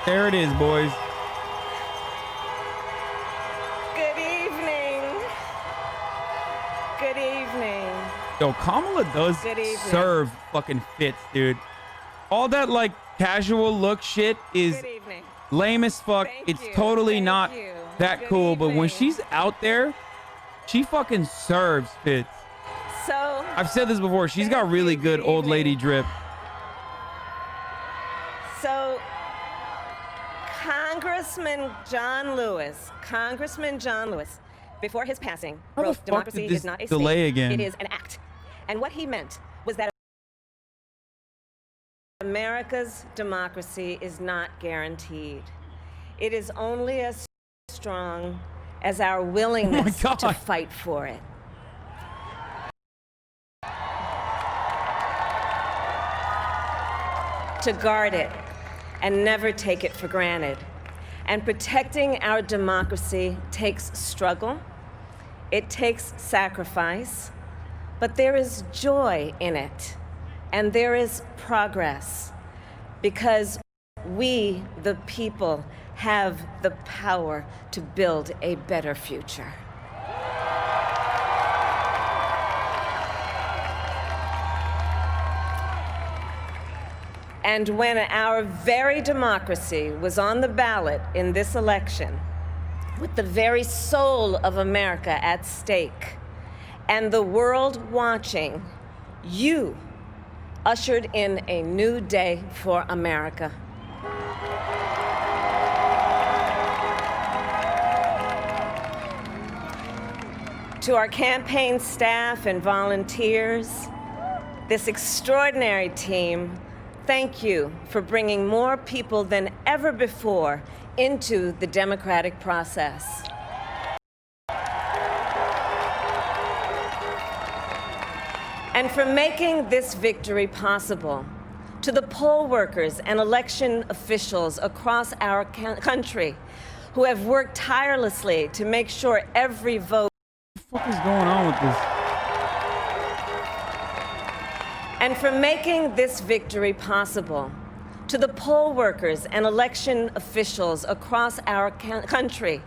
There it is, boys. Good evening. Good evening. Yo, Kamala does serve fucking fits, dude. All that like casual look shit is lame as fuck. It's totally not that cool, but when she's out there, she fucking serves fits. So I've said this before. She's got really good old lady drip. So Congressman John Lewis, before his passing, wrote, "Democracy is not a state, it is an act." And what he meant was that America's democracy is not guaranteed. It is only as strong as our willingness to fight for it. To guard it and never take it for granted. And protecting our democracy takes struggle, it takes sacrifice, but there is joy in it, and there is progress, because we, the people, have the power to build a better future. And when our very democracy was on the ballot in this election, with the very soul of America at stake, and the world watching, you ushered in a new day for America. To our campaign staff and volunteers, this extraordinary team, thank you for bringing more people than ever before into the democratic process. And for making this victory possible. To the poll workers and election officials across our country who have worked tirelessly to make sure every vote. What the fuck is going on with this? And for making this victory possible. To the poll workers and election officials across our country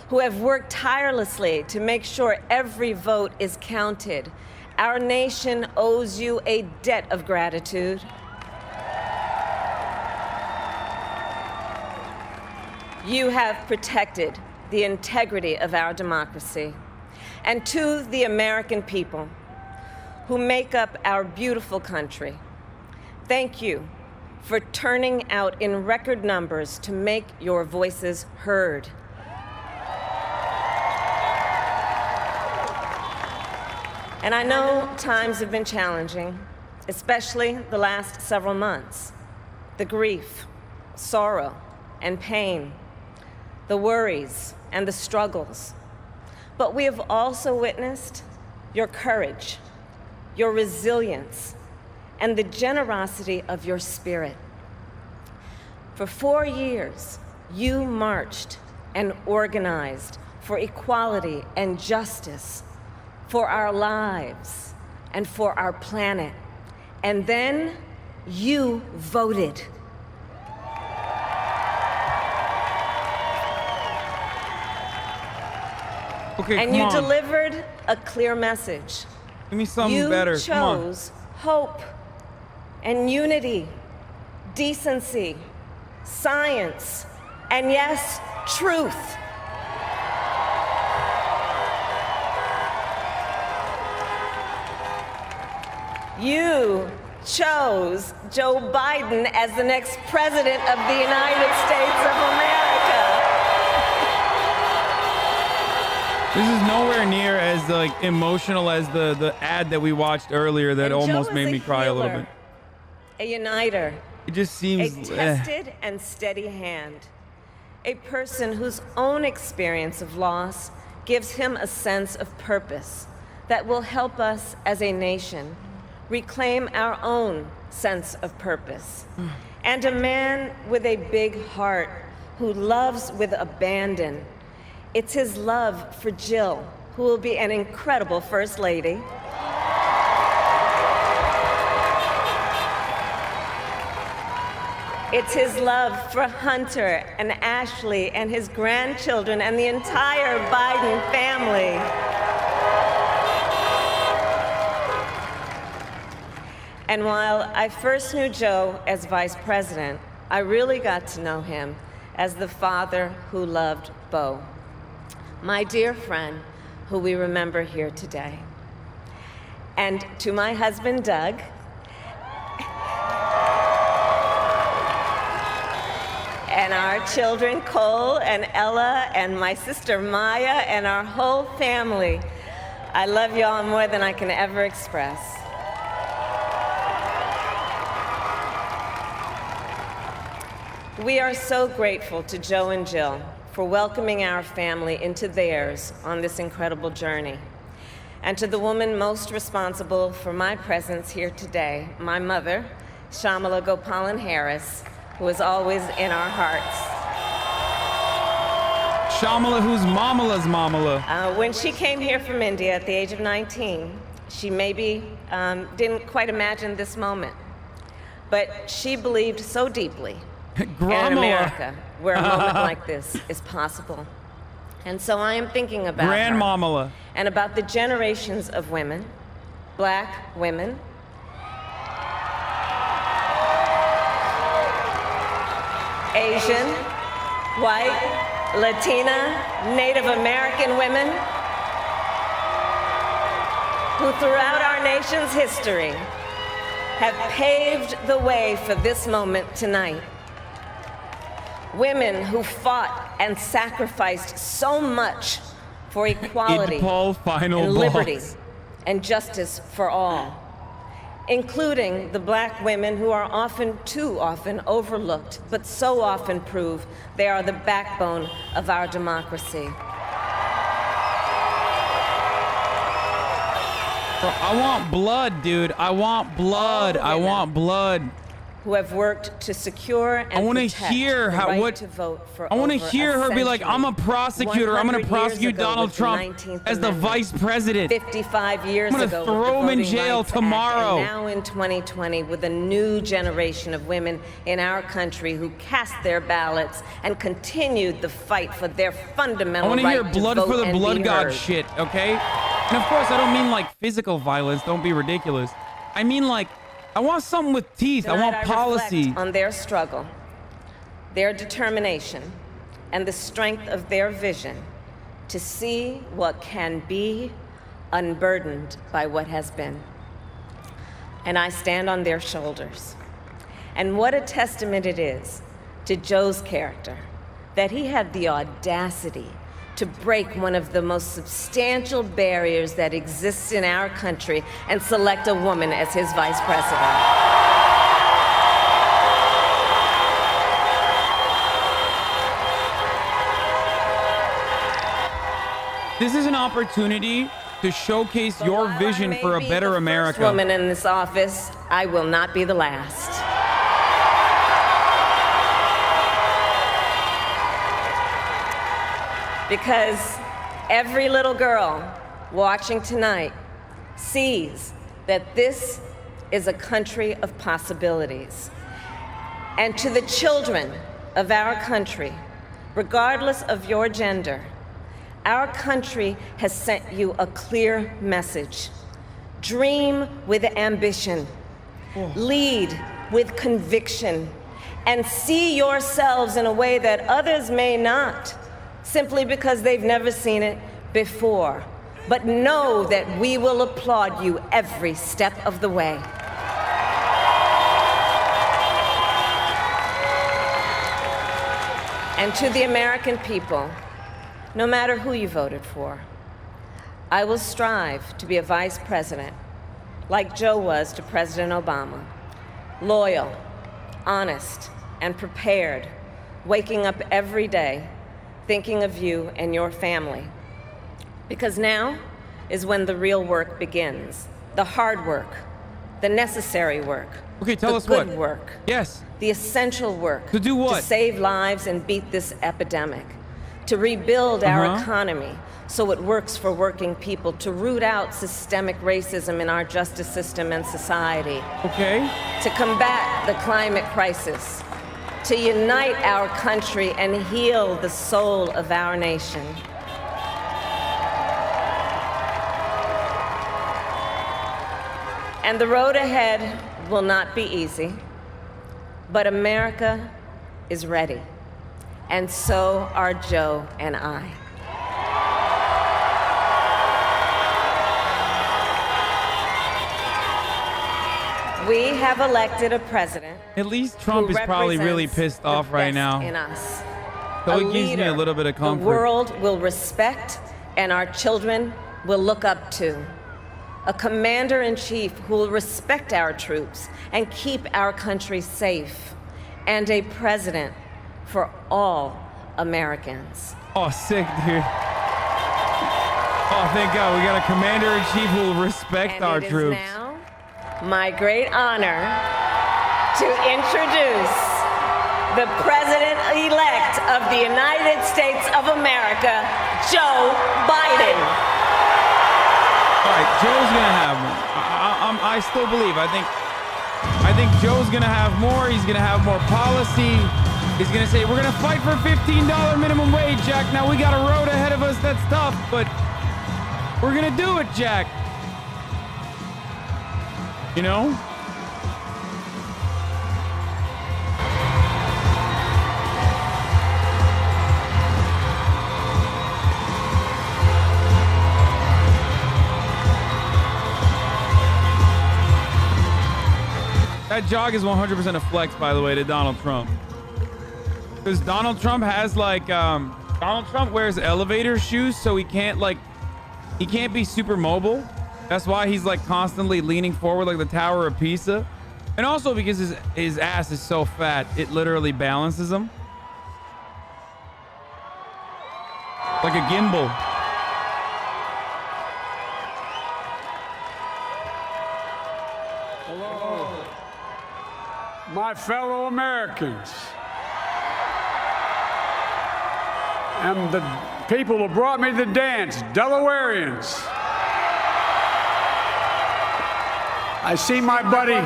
who have worked tirelessly to make sure every vote is counted. Our nation owes you a debt of gratitude. You have protected the integrity of our democracy. And to the American people who make up our beautiful country, thank you for turning out in record numbers to make your voices heard. And I know times have been challenging, especially the last several months. The grief, sorrow, and pain, the worries and the struggles. But we have also witnessed your courage, your resilience, and the generosity of your spirit. For 4 years, you marched and organized for equality and justice, for our lives and for our planet. And then you voted. Okay, and you delivered a clear message. Give me something better. You chose hope and unity, decency, science, and yes, truth. You chose Joe Biden as the next president of the United States of America. This is nowhere near as like emotional as the ad that we watched earlier that almost made me cry a little bit. A uniter. It just seems a tested and steady hand. A person whose own experience of loss gives him a sense of purpose that will help us as a nation reclaim our own sense of purpose. And a man with a big heart who loves with abandon. It's his love for Jill, who will be an incredible First Lady. It's his love for Hunter and Ashley and his grandchildren and the entire Biden family. And while I first knew Joe as vice president, I really got to know him as the father who loved Bo, my dear friend who we remember here today. And to my husband, Doug, and our children, Cole and Ella, and my sister Maya, and our whole family, I love y'all more than I can ever express. We are so grateful to Joe and Jill for welcoming our family into theirs on this incredible journey. And to the woman most responsible for my presence here today, my mother, Shamala Gopalan Harris, who is always in our hearts. Shamala, who's Mamala's Mamala. When she came here from India at the age of 19, she maybe didn't quite imagine this moment, but she believed so deeply in America, where a moment like this is possible. And so I am thinking about Grandmamala. And about the generations of women, black women, Asian, white, Latina, Native American women, who throughout our nation's history have paved the way for this moment tonight. Women who fought and sacrificed so much for equality and liberty and justice for all, including the black women who are often, too often, overlooked, but so often prove they are the backbone of our democracy. I want blood, dude. I want blood. I want blood. Who have worked to secure and protect the right to vote for I want to hear her be like, I'm a prosecutor. I'm going to prosecute Donald Trump as the vice president. 55 years ago, I'm going to throw him in jail tomorrow. And now in 2020, with a new generation of women in our country who cast their ballots and continued the fight for their fundamental right to vote. I want to hear blood for the blood god shit, okay? And of course, I don't mean like physical violence. Don't be ridiculous. I mean like, I want something with teeth. Tonight, I want policy. Reflect on their struggle, their determination, and the strength of their vision to see what can be unburdened by what has been. And I stand on their shoulders. And what a testament it is to Joe's character that he had the audacity to break one of the most substantial barriers that exists in our country and select a woman as his vice president. This is an opportunity to showcase your vision for a better America. First woman in this office, I will not be the last. Because every little girl watching tonight sees that this is a country of possibilities. And to the children of our country, regardless of your gender, our country has sent you a clear message. Dream with ambition, lead with conviction, and see yourselves in a way that others may not, simply because they've never seen it before. But know that we will applaud you every step of the way. And to the American people, no matter who you voted for, I will strive to be a vice president, like Joe was to President Obama, loyal, honest, and prepared, waking up every day thinking of you and your family. Because now is when the real work begins. The hard work, the necessary work. Okay, tell us what. The what. good work. Yes. The essential work. To do what? To save lives and beat this epidemic. To rebuild our economy so it works for working people. To root out systemic racism in our justice system and society. Okay. To combat the climate crisis. to unite our country and heal the soul of our nation. And the road ahead will not be easy, but America is ready, and so are Joe and I. We have elected a president. At least Trump is probably really pissed off right now. In us. So it gives me a little bit of comfort. The world will respect and our children will look up to. A commander-in-chief who will respect our troops and keep our country safe. And a president for all Americans. Oh, sick, dude. Oh, thank God. We got a commander-in-chief who will respect our troops. And it is now my great honor to introduce the President-elect of the United States of America, Joe Biden. All right, Joe's gonna have one. I still believe. I think Joe's gonna have more. He's gonna have more policy. He's gonna say we're gonna fight for $15 minimum wage, Jack. Now we got a road ahead of us that's tough, but we're gonna do it, Jack. You know? That jog is 100% a flex, by the way, to Donald Trump. Because Donald Trump has like, Donald Trump wears elevator shoes, so he can't be super mobile. That's why he's like constantly leaning forward like the Tower of Pisa. And also because his ass is so fat, it literally balances him. Like a gimbal. Hello, my fellow Americans, and the people who brought me to the dance, Delawareans. I see my buddy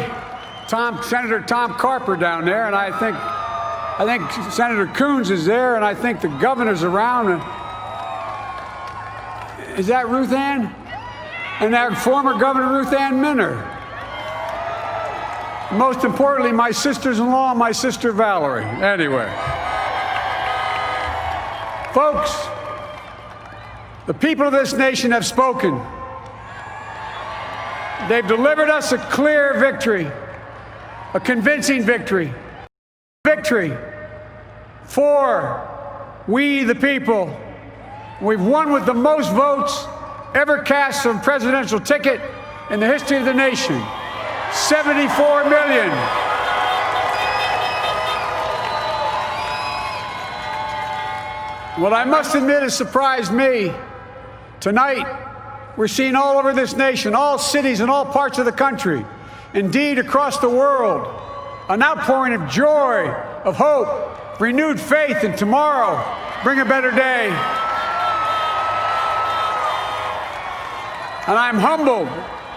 Senator Tom Carper down there, and I think Senator Coons is there, and I think the governor's around. Is that Ruth Ann? And that former Governor Ruth Ann Minner. Most importantly, my sisters-in-law and my sister Valerie. Anyway. Folks, the people of this nation have spoken. They've delivered us a clear victory, a convincing victory. Victory for we the people. We've won with the most votes ever cast on a presidential ticket in the history of the nation. 74 million. What I must admit has surprised me. Tonight, we're seeing all over this nation, all cities and all parts of the country, indeed across the world, an outpouring of joy, of hope, renewed faith in tomorrow, bring a better day. And I'm humbled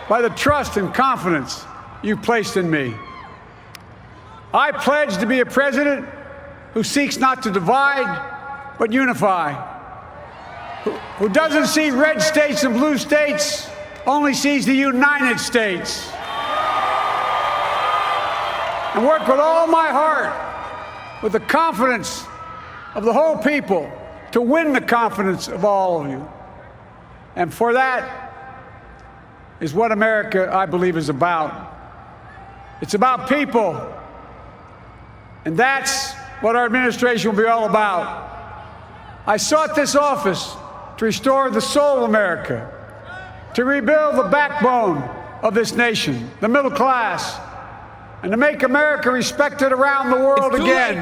by the trust and confidence you've placed in me. I pledge to be a president who seeks not to divide, but unify. Who doesn't see red states and blue states, only sees the United States. And work with all my heart, with the confidence of the whole people, to win the confidence of all of you. And for that is what America, I believe, is about. It's about people. And that's what our administration will be all about. I sought this office to restore the soul of America, to rebuild the backbone of this nation, the middle class, and to make America respected around the world again.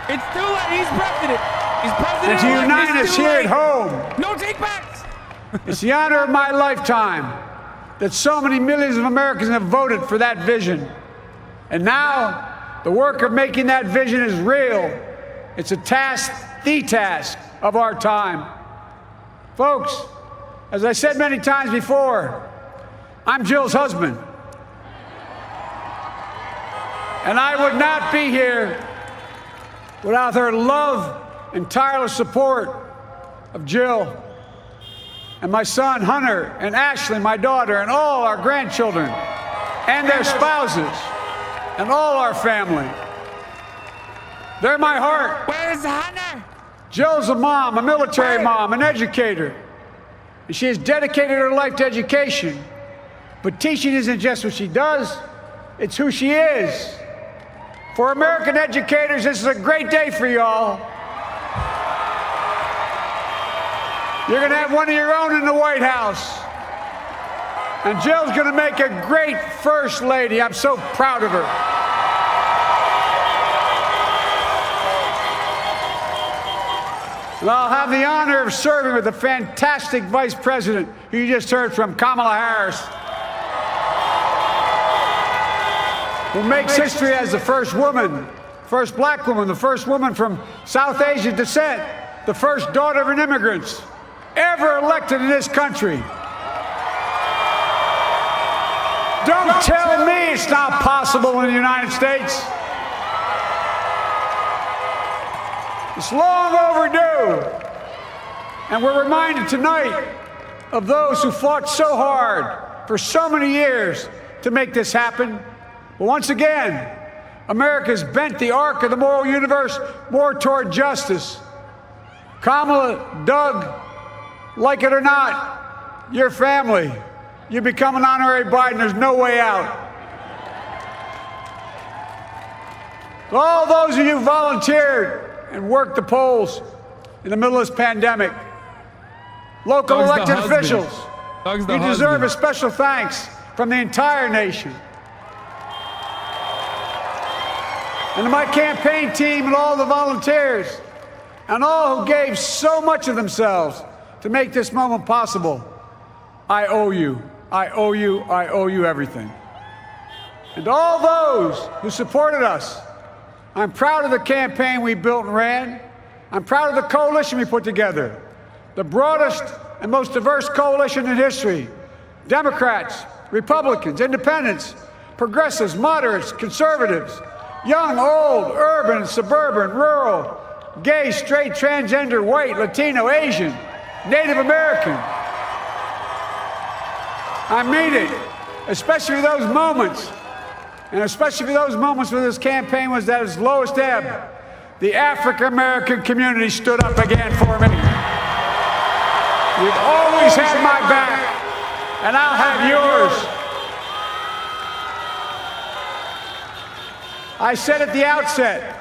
It's too late. He's president. He's president. And to unite us here at home. No take backs. It's the honor of my lifetime that so many millions of Americans have voted for that vision. And now, the work of making that vision is real. It's a task, the task of our time. Folks, as I said many times before, I'm Jill's husband. And I would not be here without her love and tireless support of Jill and my son Hunter and Ashley, my daughter, and all our grandchildren and their spouses and all our family. They're my heart. Where's Hunter? Jill's a mom, a military mom, an educator. And she has dedicated her life to education. But teaching isn't just what she does, it's who she is. For American educators, this is a great day for y'all. You're going to have one of your own in the White House. And Jill's going to make a great First Lady. I'm so proud of her. And I'll have the honor of serving with the fantastic Vice President who you just heard from, Kamala Harris, who makes history as the first woman, first black woman, the first woman from South Asian descent, the first daughter of an immigrant ever elected in this country. Don't tell me it's not possible in the United States. It's long overdue. And we're reminded tonight of those who fought so hard for so many years to make this happen. But once again, America's bent the arc of the moral universe more toward justice. Kamala, Doug, like it or not, your family, you become an honorary Biden, there's no way out. All those of you who volunteered and worked the polls in the middle of this pandemic, local elected officials, you deserve a special thanks from the entire nation. And to my campaign team and all the volunteers and all who gave so much of themselves to make this moment possible, I owe you. I owe you. I owe you everything. And to all those who supported us, I'm proud of the campaign we built and ran. I'm proud of the coalition we put together, the broadest and most diverse coalition in history. Democrats, Republicans, independents, progressives, moderates, conservatives, young, old, urban, suburban, rural, gay, straight, transgender, white, Latino, Asian, Native American. I mean it, especially those moments, and especially for those moments when this campaign was at its lowest ebb. The African-American community stood up again for me. You've always had my back, and I'll have yours. I said at the outset,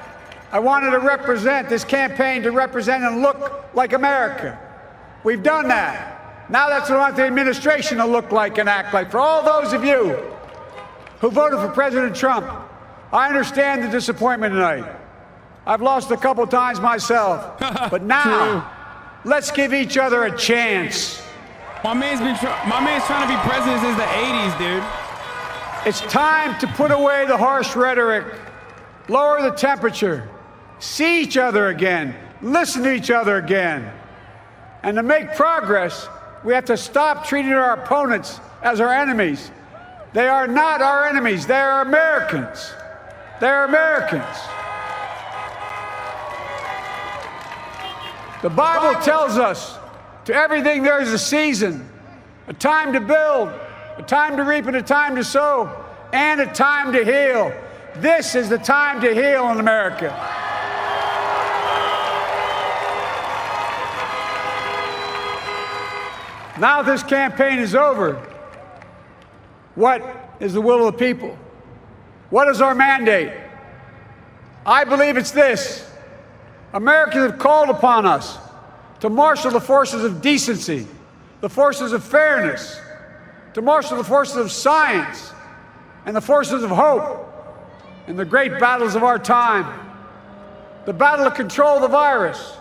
I wanted to represent this campaign to represent and look like America. We've done that. Now that's what I want the administration to look like and act like. For all those of you who voted for President Trump, I understand the disappointment tonight. I've lost a couple times myself, but now let's give each other a chance. My man's trying to be president since the 80s, dude. It's time to put away the harsh rhetoric, lower the temperature, see each other again, listen to each other again. And to make progress, we have to stop treating our opponents as our enemies. They are not our enemies. They are Americans. They're Americans. The Bible tells us, to everything there is a season, a time to build, a time to reap and a time to sow, and a time to heal. This is the time to heal in America. Now this campaign is over. What is the will of the people? What is our mandate? I believe it's this. Americans have called upon us to marshal the forces of decency, the forces of fairness, to marshal the forces of science and the forces of hope in the great battles of our time. The battle to control the virus,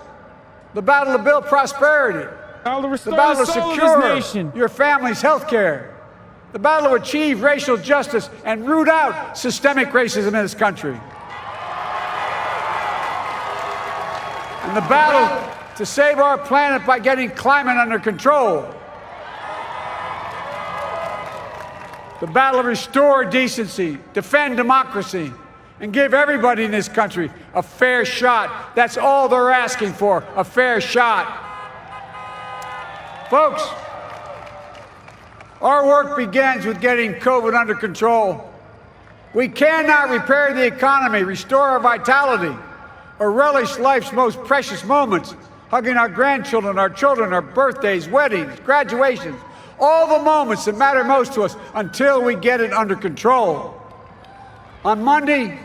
the battle to build prosperity, the battle to secure your family's health care, the battle to achieve racial justice and root out systemic racism in this country, and the battle to save our planet by getting climate under control, the battle to restore decency, defend democracy, and give everybody in this country a fair shot. That's all they're asking for, a fair shot. Folks, our work begins with getting COVID under control. We cannot repair the economy, restore our vitality, or relish life's most precious moments, hugging our grandchildren, our children, our birthdays, weddings, graduations, all the moments that matter most to us until we get it under control. On Monday,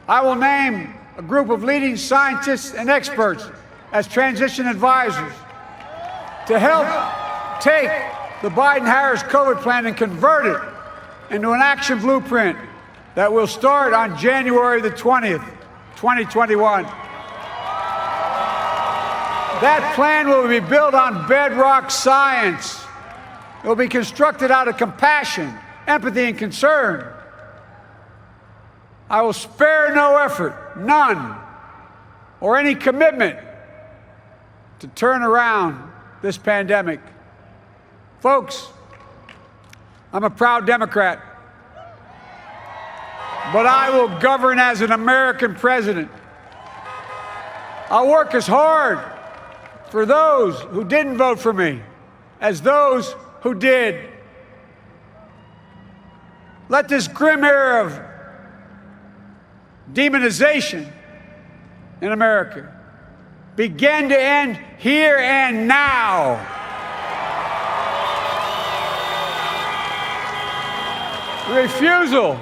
I will name a group of leading scientists and experts as transition advisors to help take the Biden-Harris COVID plan and convert it into an action blueprint that will start on January the 20th, 2021. That plan will be built on bedrock science. It will be constructed out of compassion, empathy, and concern. I will spare no effort, none, or any commitment to turn around this pandemic. Folks, I'm a proud Democrat, but I will govern as an American president. I'll work as hard for those who didn't vote for me as those who did. Let this grim era of demonization in America begin to end here and now. The refusal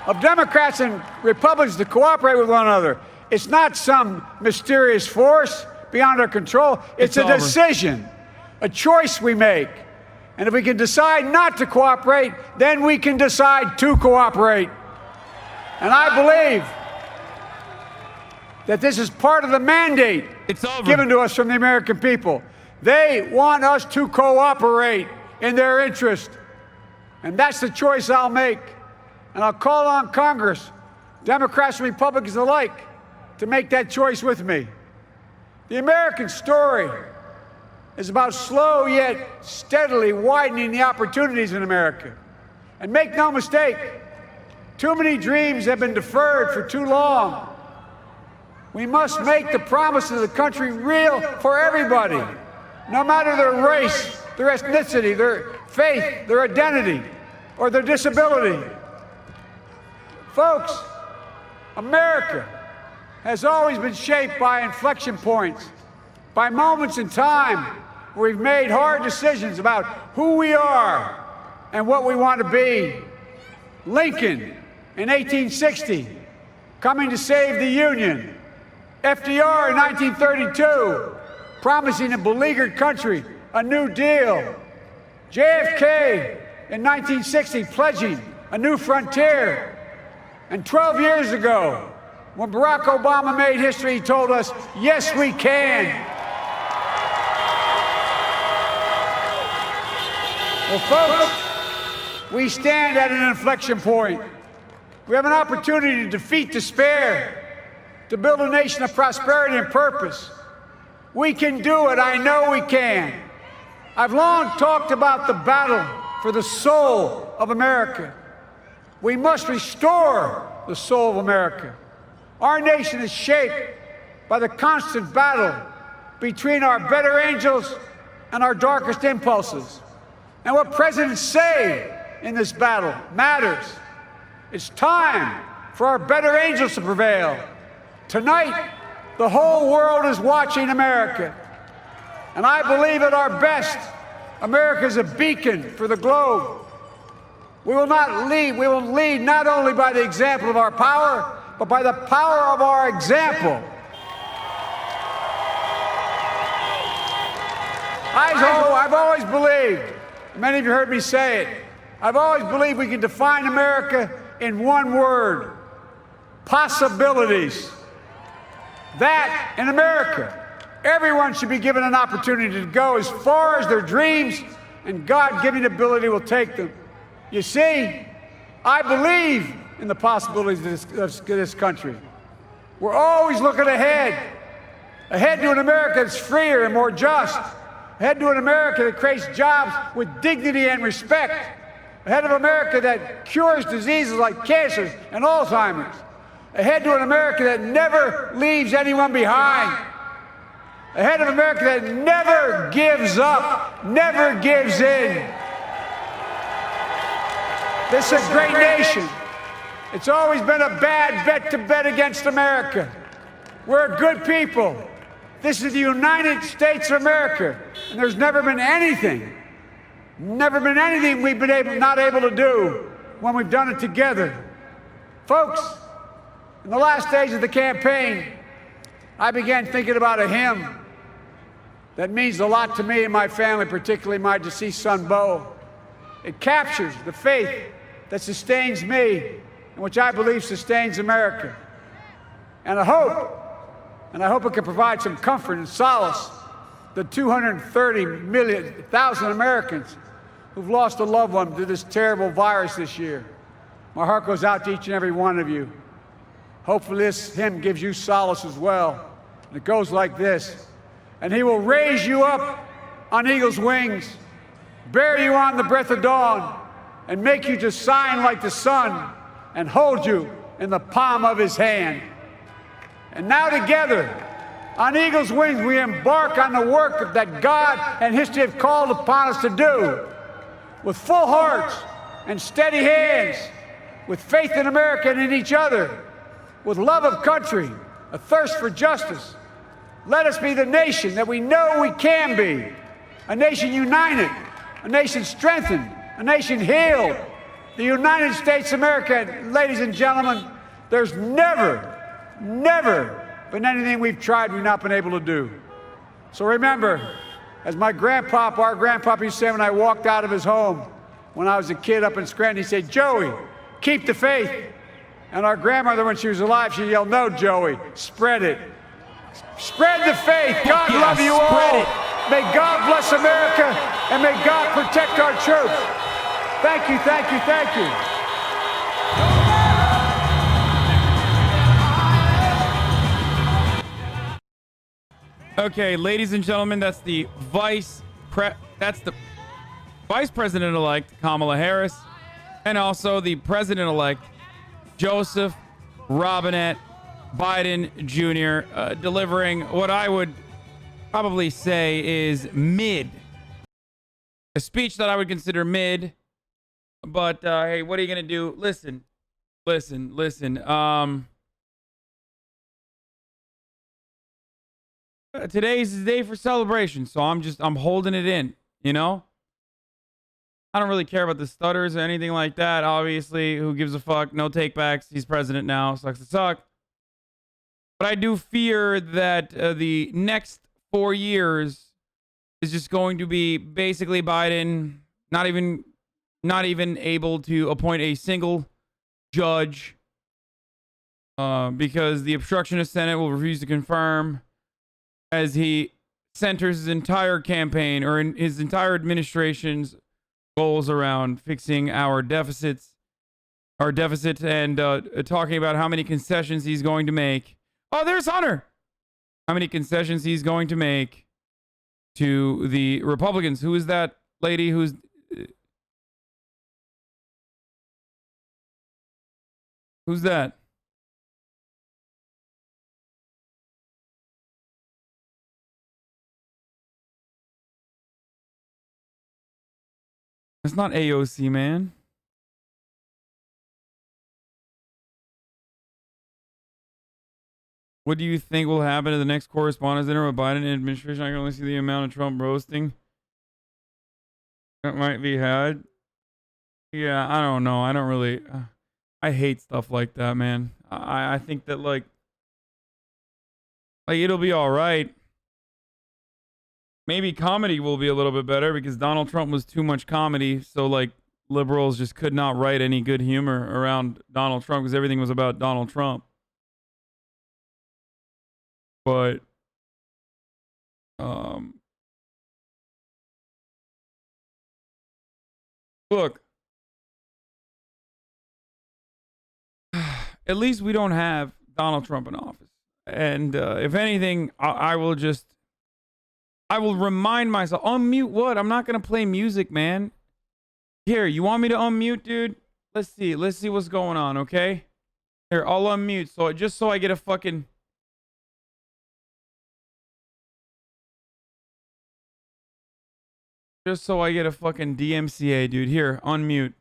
of Democrats and Republicans to cooperate with one another, it's not some mysterious force beyond our control. It's a decision, a choice we make. And if we can decide not to cooperate, then we can decide to cooperate. And I believe that this is part of the mandate given to us from the American people. They want us to cooperate in their interest. And that's the choice I'll make. And I'll call on Congress, Democrats and Republicans alike, to make that choice with me. The American story is about slow yet steadily widening the opportunities in America. And make no mistake, too many dreams have been deferred for too long. We must make the promise of the country real for everybody, no matter their race, their ethnicity, their faith, their identity, or their disability. Folks, America has always been shaped by inflection points, by moments in time where we've made hard decisions about who we are and what we want to be. Lincoln in 1860, coming to save the Union. FDR in 1932, promising a beleaguered country a new deal. JFK in 1960, pledging a new frontier. And 12 years ago, when Barack Obama made history, he told us, yes, we can. Well, folks, we stand at an inflection point. We have an opportunity to defeat despair, to build a nation of prosperity and purpose. We can do it. I know we can. I've long talked about the battle for the soul of America. We must restore the soul of America. Our nation is shaped by the constant battle between our better angels and our darkest impulses. And what presidents say in this battle matters. It's time for our better angels to prevail. Tonight, the whole world is watching America. And I believe at our best, America is a beacon for the globe. We will lead not only by the example of our power, but by the power of our example. I've always believed, many of you heard me say it, I've always believed we can define America in one word: possibilities. That in America, everyone should be given an opportunity to go as far as their dreams and God-given ability will take them. You see, I believe in the possibilities of this country. We're always looking ahead to an America that's freer and more just, ahead to an America that creates jobs with dignity and respect, ahead of America that cures diseases like cancer and Alzheimer's, Ahead to an America that never leaves anyone behind. Ahead of America that never gives up, never gives in. This is a great nation. It's always been a bad bet to bet against America. We're a good people. This is the United States of America. And there's never been anything we've been not able to do when we've done it together. Folks, in the last days of the campaign, I began thinking about a hymn that means a lot to me and my family, particularly my deceased son, Bo. It captures the faith that sustains me and which I believe sustains America. And I hope it can provide some comfort and solace to 230,000 Americans who've lost a loved one to this terrible virus this year. My heart goes out to each and every one of you. Hopefully this hymn gives you solace as well. And it goes like this. And he will raise you up on eagle's wings, bear you on the breath of dawn, and make you to shine like the sun, and hold you in the palm of his hand. And now together, on eagle's wings, we embark on the work that God and history have called upon us to do. With full hearts and steady hands, with faith in America and in each other, with love of country, a thirst for justice, let us be the nation that we know we can be. A nation united, a nation strengthened, a nation healed. The United States of America, ladies and gentlemen, there's never been anything we've tried we've not been able to do. So remember, as our grandpapa used to say when I walked out of his home when I was a kid up in Scranton, he said, "Joey, keep the faith." And our grandmother, when she was alive, she yelled, "No, Joey, spread it. Spread the faith. God love you all. May God bless America, and may God protect our troops." Thank you, thank you, thank you. Okay, ladies and gentlemen, that's the vice president-elect Kamala Harris, and also the president-elect Joseph Robinette Biden Jr. Delivering what I would probably say is mid. A speech that I would consider mid. But hey, what are you gonna do? Listen. Today's the day for celebration, so I'm holding it in. You know, I don't really care about the stutters or anything like that. Obviously, who gives a fuck? No takebacks. He's president now. Sucks to suck. But I do fear that the next 4 years is just going to be basically Biden not even able to appoint a single judge because the obstructionist Senate will refuse to confirm, as he centers his entire campaign or in his entire administration's goals around fixing our deficit and talking about how many concessions he's going to make. Oh, there's Hunter. How many concessions he's going to make to the Republicans. Who is that lady who's... Who's that? It's not AOC, man. What do you think will happen to the next correspondence dinner with Biden administration? I can only see the amount of Trump roasting that might be had. Yeah, I don't know. I don't really... I hate stuff like that, man. I think that like it'll be all right. Maybe comedy will be a little bit better because Donald Trump was too much comedy. So like liberals just could not write any good humor around Donald Trump because everything was about Donald Trump. But look, at least we don't have Donald Trump in office. And if anything, I will remind myself, unmute what? I'm not going to play music, man. Here, you want me to unmute, dude? Let's see what's going on, okay? Here, I'll unmute so just so I get a fucking. Just so I get a fucking DMCA, dude. Here, unmute.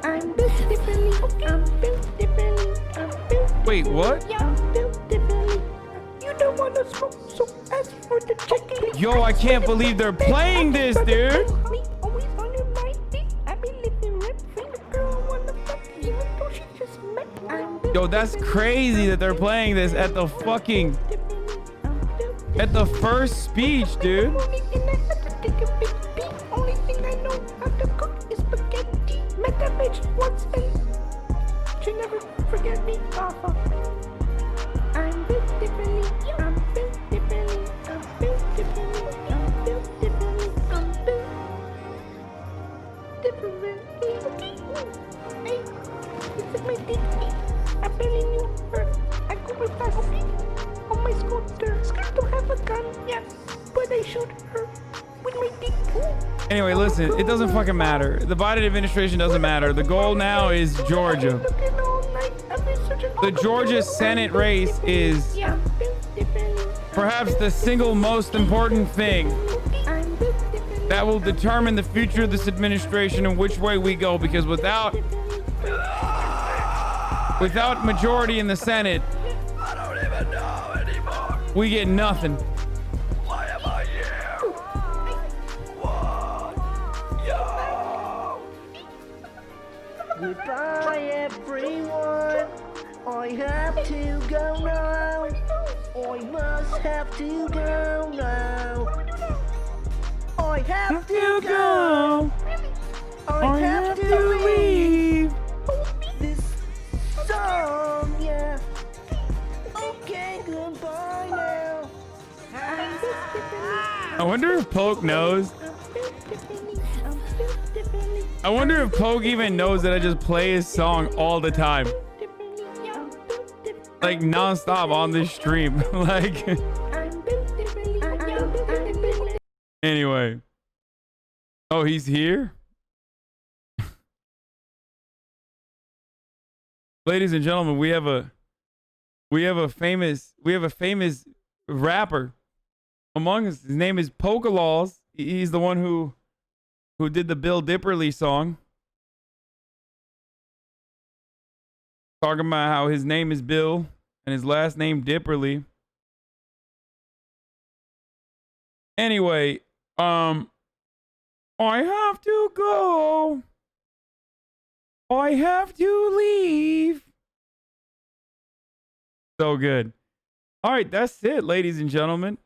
I'm built differently. I'm built differently. I'm built. Wait, what? Yeah, I'm built differently. You don't want to smoke, so ask for the chicken. Yo, I can't believe they're playing this, dude. Always on your mind, I be living rent free. The girl wanna fuck, even though she just met. Yo, that's crazy that they're playing this at the fucking. At the first speech, dude. Only thing I know how to cook is spaghetti. Met that bitch once and she never forget me. I'm built differently. I'm built differently. I'm built differently. I'm built differently. I'm built differently. Hey, this is my dick. I barely knew her. I go with fast on my scooter. Scared to have a gun, yes, but I shoot her with my dick. Anyway, listen, it doesn't fucking matter. The Biden administration doesn't matter. The goal now is Georgia. The Georgia Senate race is perhaps the single most important thing that will determine the future of this administration and which way we go, because without majority in the Senate, I don't even know anymore. we get nothing. Why am I here? What? Yo! Goodbye, everyone. I have to go now. I must have to go now. I have to go. I have to leave this song, yeah. Okay, goodbye now. I wonder if Poke knows. I wonder if Poke even knows that I just play his song all the time. Like non-stop on this stream. Like anyway. Oh, he's here? Ladies and gentlemen, we have a famous rapper among us. His name is Polka. He's the one who did the Bill Dipperly song. Talking about how his name is Bill and his last name Dipperly. Anyway, I have to go. I have to leave. So good. All right, that's it, ladies and gentlemen.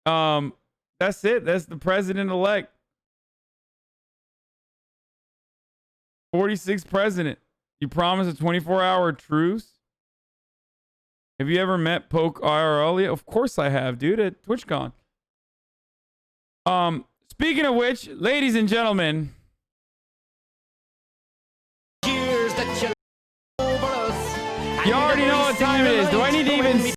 That's it. That's the president-elect. 46th president. You promised a 24-hour truce. Have you ever met Poke IRL yet? Of course I have, dude, at TwitchCon. Speaking of which, ladies and gentlemen, you already know what time it is. Do I need to even